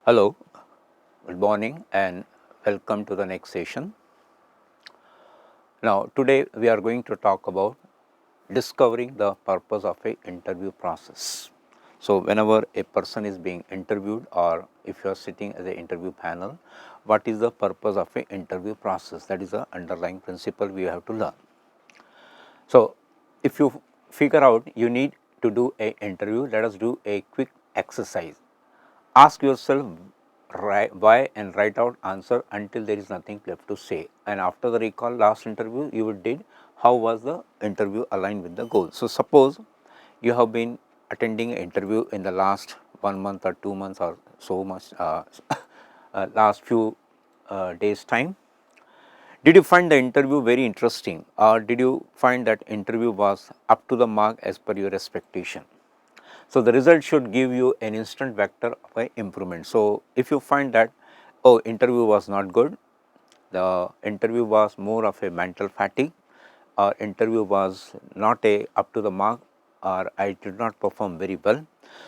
Hello, good morning and welcome to the next session. Now today we are going to talk about discovering the purpose of a interview process. So whenever a person is being interviewed or if you are sitting as an interview panel, what is the purpose of a interview process? That is the underlying principle we have to learn. So if you figure out you need to do a interview, let us do a quick exercise. Ask yourself why and write out answer until there is nothing left to say, and after the recall last interview you did, how was the interview aligned with the goal. So suppose you have been attending an interview in the last 1 month or 2 months or so much last few days time. Did you find the interview very interesting, or did you find that interview was up to the mark as per your expectation? So the result should give you an instant vector of a improvement. So if you find that, oh, interview was not good, the interview was more of a mental fatigue, or interview was not a up to the mark, or I did not perform very well.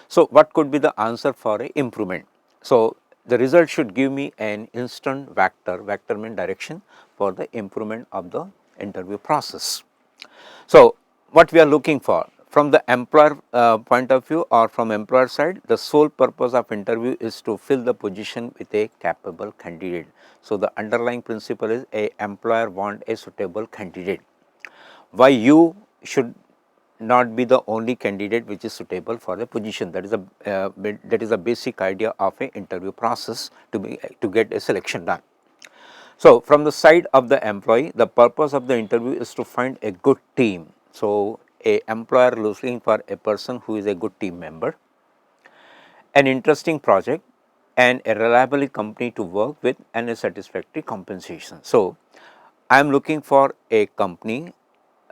So what could be the answer for a improvement? So the result should give me an instant vector means direction for the improvement of the interview process. So what we are looking for from the employer point of view or from employer side, the sole purpose of interview is to fill the position with a capable candidate. So the underlying principle is a employer want a suitable candidate. Why you should not be the only candidate which is suitable for the position. That is a basic idea of a interview process to get a selection done. So from the side of the employee, the purpose of the interview is to find a good team. So a employer looking for a person who is a good team member, an interesting project, and a reliable company to work with, and a satisfactory compensation. So I am looking for a company.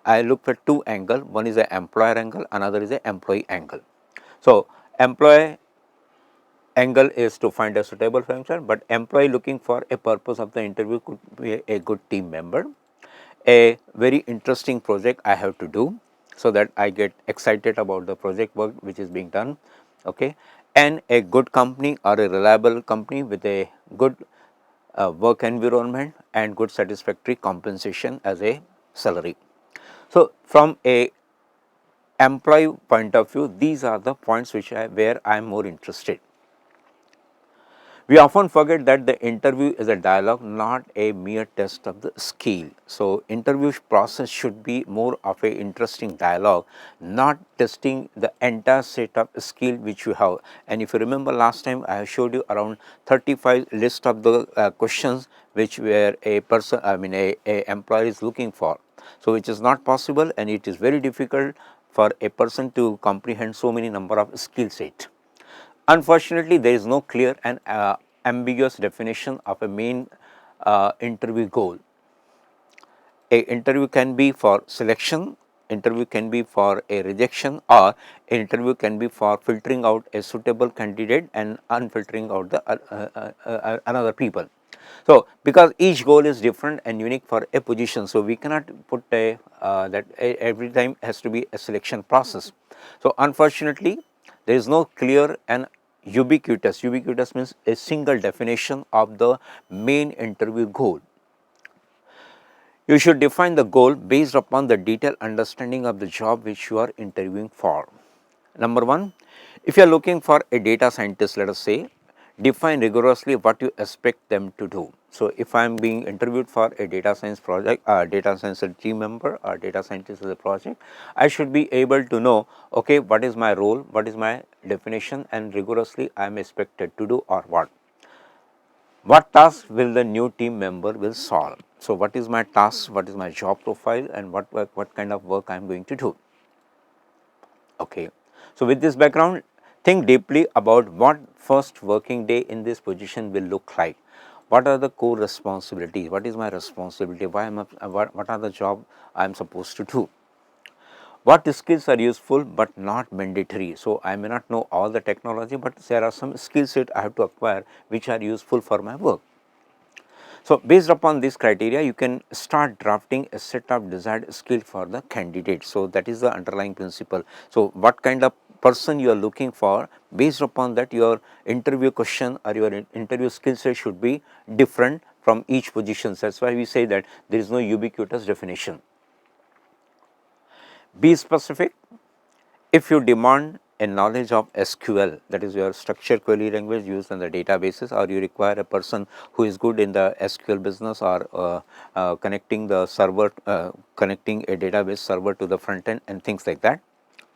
I look for two angles. One is the employer angle, another is the employee angle. So employee angle is to find a suitable function, but employee looking for a purpose of the interview could be a good team member, a very interesting project I have to do, so that I get excited about the project work which is being done, okay, and a good company or a reliable company with a good work environment and good satisfactory compensation as a salary. So from a employee point of view, these are the points where I am more interested. We often forget that the interview is a dialogue, not a mere test of the skill. So interview process should be more of a interesting dialogue, not testing the entire set of skill which you have. And if you remember last time, I have showed you around 35 list of the questions which were a person, a employer is looking for. So which is not possible, and it is very difficult for a person to comprehend so many number of skill set. Unfortunately, there is no clear and ambiguous definition of a main interview goal. A interview can be for selection, interview can be for a rejection, or interview can be for filtering out a suitable candidate and unfiltering out the another people. So because each goal is different and unique for a position, so we cannot put every time has to be a selection process. So unfortunately, there is no clear and ubiquitous means a single definition of the main interview goal. You should define the goal based upon the detailed understanding of the job which you are interviewing for. Number one, if you are looking for a data scientist, let us say, define rigorously what you expect them to do. So if I am being interviewed for a data science project, data science team member or data scientist as a project, I should be able to know, okay, what is my role, what is my definition, and rigorously I am expected to do or what. What task will the new team member will solve? So what is my task, what is my job profile, and what kind of work I am going to do. Okay. So with this background, think deeply about what first working day in this position will look like. What are the core responsibilities? What is my responsibility? What are the job I am supposed to do? What skills are useful but not mandatory? So I may not know all the technology, but there are some skill set I have to acquire which are useful for my work. So based upon this criteria, you can start drafting a set of desired skill for the candidate. So that is the underlying principle. So what kind of person you are looking for, based upon that your interview question or your interview skill set should be different from each position. That is why we say that there is no ubiquitous definition. Be specific. If you demand a knowledge of SQL, that is your structured query language used in the databases, or you require a person who is good in the SQL business, or connecting the server, connecting a database server to the front end and things like that,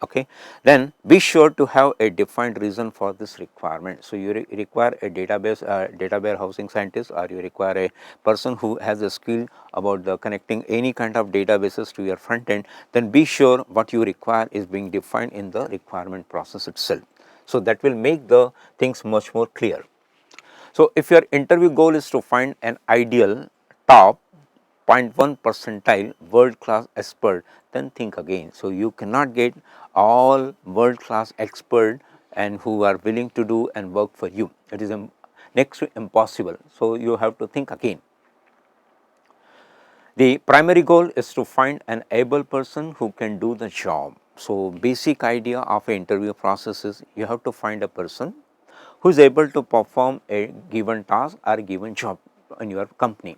okay, then be sure to have a defined reason for this requirement. So, you require a database data warehousing scientist, or you require a person who has a skill about the connecting any kind of databases to your front end, then be sure what you require is being defined in the requirement process itself. So, that will make the things much more clear. So, if your interview goal is to find an ideal top 0.1 percentile world class expert, then think again. So, you cannot get all world class expert and who are willing to do and work for you. It is next to impossible. So, you have to think again. The primary goal is to find an able person who can do the job. So, basic idea of an interview process is you have to find a person who is able to perform a given task or a given job in your company.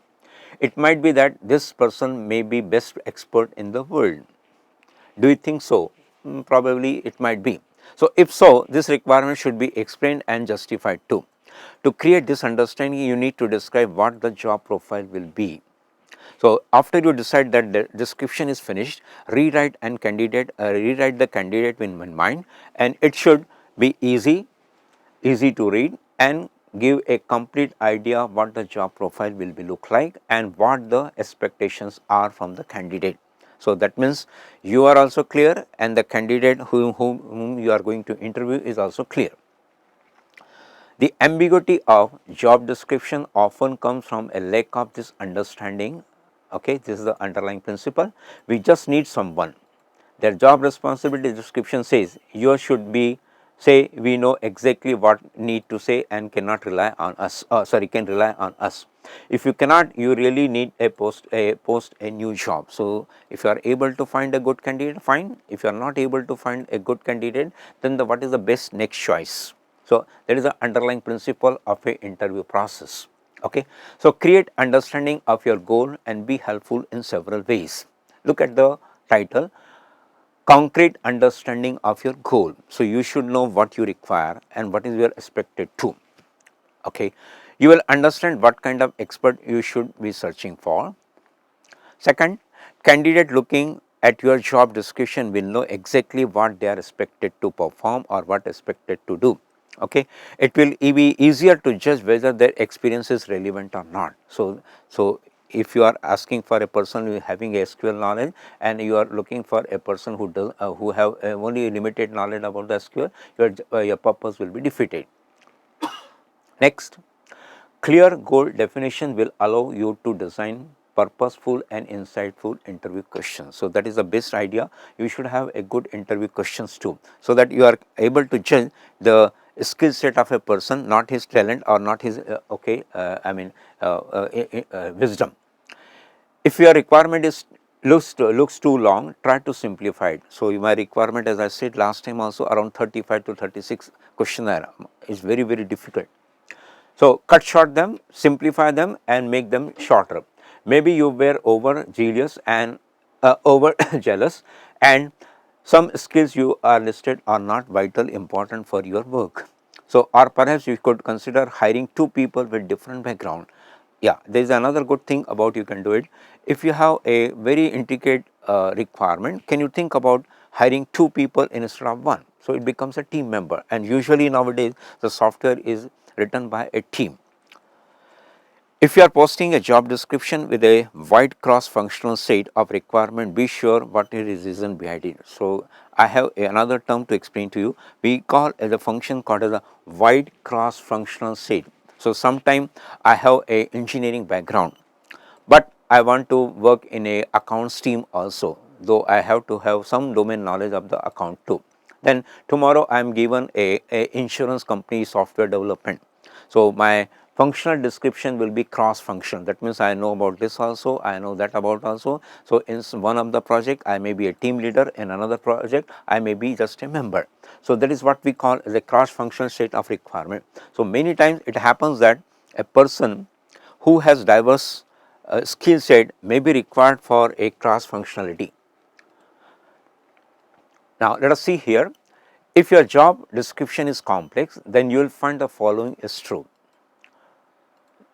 It might be that this person may be best expert in the world. Do you think so? Probably it might be. So, if so, this requirement should be explained and justified too. To create this understanding, you need to describe what the job profile will be. So, after you decide that the description is finished, rewrite the candidate in mind, and it should be easy to read and give a complete idea of what the job profile will be look like and what the expectations are from the candidate. So, that means you are also clear and the candidate whom you are going to interview is also clear. The ambiguity of job description often comes from a lack of this understanding. Okay, this is the underlying principle. We just need someone. Their job responsibility description says you should be, say we know exactly what need to say and cannot rely on us, can rely on us. If you cannot, you really need a post a new job. So, if you are able to find a good candidate, fine. If you are not able to find a good candidate, then what is the best next choice? So, that is the underlying principle of a interview process. Okay. So, create understanding of your goal and be helpful in several ways. Look at the title, concrete understanding of your goal. So, you should know what you require and what is your expected to. Okay. You will understand what kind of expert you should be searching for. Second, candidate looking at your job description will know exactly what they are expected to perform or what expected to do. Okay. It will be easier to judge whether their experience is relevant or not. So, if you are asking for a person who is having SQL knowledge and you are looking for a person who does who have only limited knowledge about the SQL, your purpose will be defeated. Next, clear goal definition will allow you to design purposeful and insightful interview questions. So, that is the best idea. You should have a good interview questions too, so that you are able to judge the skill set of a person, not his talent or not his wisdom. If your requirement is looks too long, try to simplify it. So, my requirement, as I said last time also, around 35 to 36 questionnaire is very difficult. So, cut short them, simplify them and make them shorter. Maybe you were over zealous and over jealous, and some skills you are listed are not vital important for your work. So, or perhaps you could consider hiring two people with different background. Yeah, there is another good thing about you can do it. If you have a very intricate requirement, can you think about hiring two people instead of one? So, it becomes a team member, and usually nowadays the software is written by a team. If you are posting a job description with a wide cross functional set of requirement, be sure what is the reason behind it. So, I have another term to explain to you. We call the function called as a wide cross functional set. So, sometime I have a engineering background, but I want to work in a accounts team also, though I have to have some domain knowledge of the account too. Then tomorrow I am given a insurance company software development. So, my Functional description will be cross-functional. That means I know about this also, I know that about also. So in one of the project I may be a team leader, in another project I may be just a member. So that is what we call as a cross-functional state of requirement. So many times it happens that a person who has diverse skill set may be required for a cross-functionality. Now let us see here, if your job description is complex, then you will find the following is true.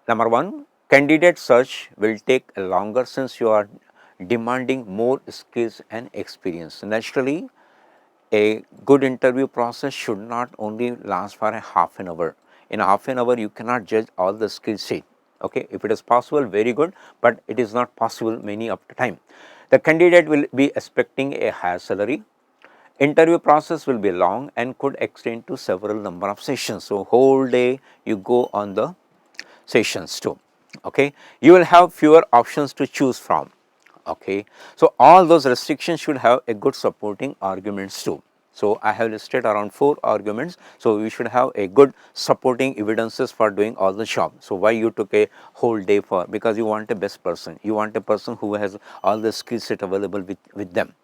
Number one, candidate search will take longer since you are demanding more skills and experience. Naturally, a good interview process should not only last for a half an hour. In a half an hour, you cannot judge all the skill set. Okay, if it is possible, very good, but it is not possible many of the time. The candidate will be expecting a higher salary. Interview process will be long and could extend to several number of sessions. So whole day you go on the sessions too. Okay, you will have fewer options to choose from. Okay, so all those restrictions should have a good supporting arguments too. So I have listed around 4 arguments. So you should have a good supporting evidences for doing all the job. So why you took a whole day for? Because you want a best person. You want a person who has all the skill set available with them.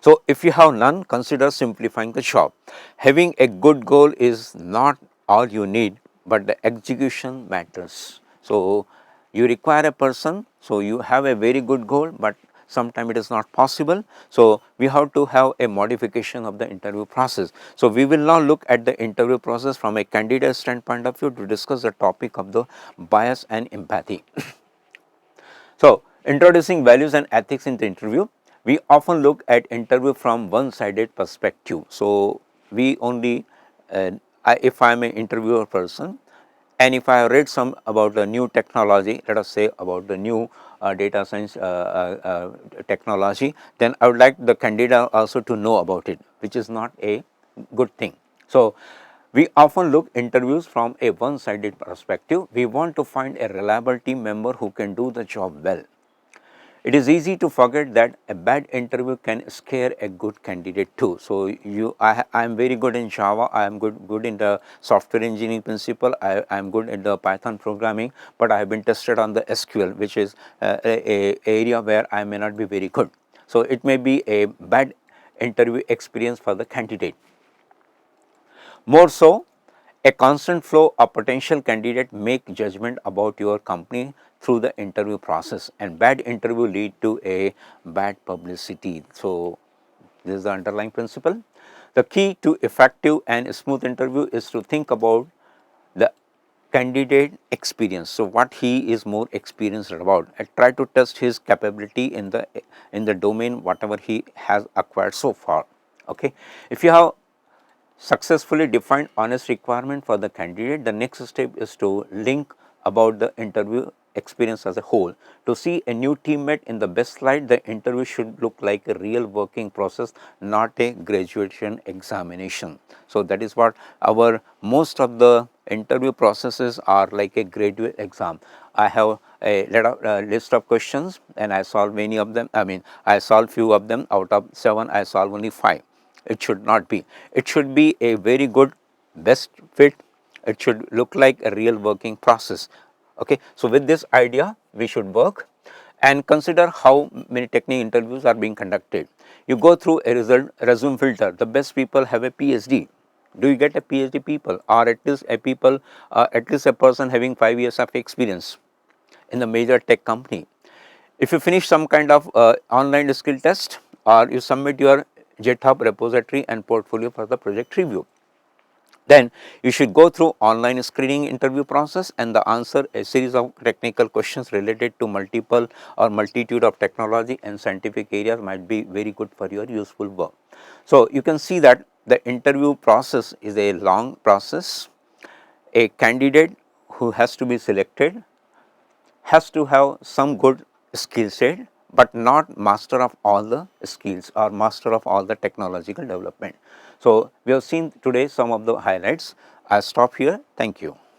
So if you have none, consider simplifying the job. Having a good goal is not all you need, but the execution matters. So you require a person, so you have a very good goal, but sometimes it is not possible. So we have to have a modification of the interview process. So we will now look at the interview process from a candidate standpoint of view to discuss the topic of the bias and empathy. So introducing values and ethics in the interview. We often look at interview from one-sided perspective. So we only, if I am an interviewer person, and if I have read some about the new technology, let us say about the new data science technology, then I would like the candidate also to know about it, which is not a good thing. So we often look interviews from a one-sided perspective. We want to find a reliable team member who can do the job well. It is easy to forget that a bad interview can scare a good candidate too. So I am very good in Java, I am good in the software engineering principle, I am good in the Python programming, but I have been tested on the SQL, which is a area where I may not be very good. So it may be a bad interview experience for the candidate. More so, a constant flow of potential candidate make judgment about your company through the interview process, and bad interview lead to a bad publicity. So this is the underlying principle. The key to effective and smooth interview is to think about the candidate experience. So what he is more experienced about, and try to test his capability in the domain whatever he has acquired so far. Okay, if you have successfully defined honest requirement for the candidate, the next step is to link about the interview experience as a whole. To see a new teammate in the best light, the interview should look like a real working process, not a graduation examination. So that is what our most of the interview processes are, like a graduate exam. I have a list of questions and I solve many of them. I mean, I solve few of them. Out of 7, I solve only 5. It should not be. It should be a very good best fit. It should look like a real working process. Okay. So with this idea, we should work and consider how many technical interviews are being conducted. You go through a resume filter. The best people have a PhD. Do you get a PhD people, or at least a people, at least a person having 5 years of experience in the major tech company? If you finish some kind of online skill test, or you submit your GitHub repository and portfolio for the project review, then you should go through online screening interview process and the answer a series of technical questions related to multiple or multitude of technology and scientific areas might be very good for your useful work. So you can see that the interview process is a long process. A candidate who has to be selected has to have some good skill set, but not master of all the skills or master of all the technological development. So we have seen today some of the highlights. I stop here. Thank you.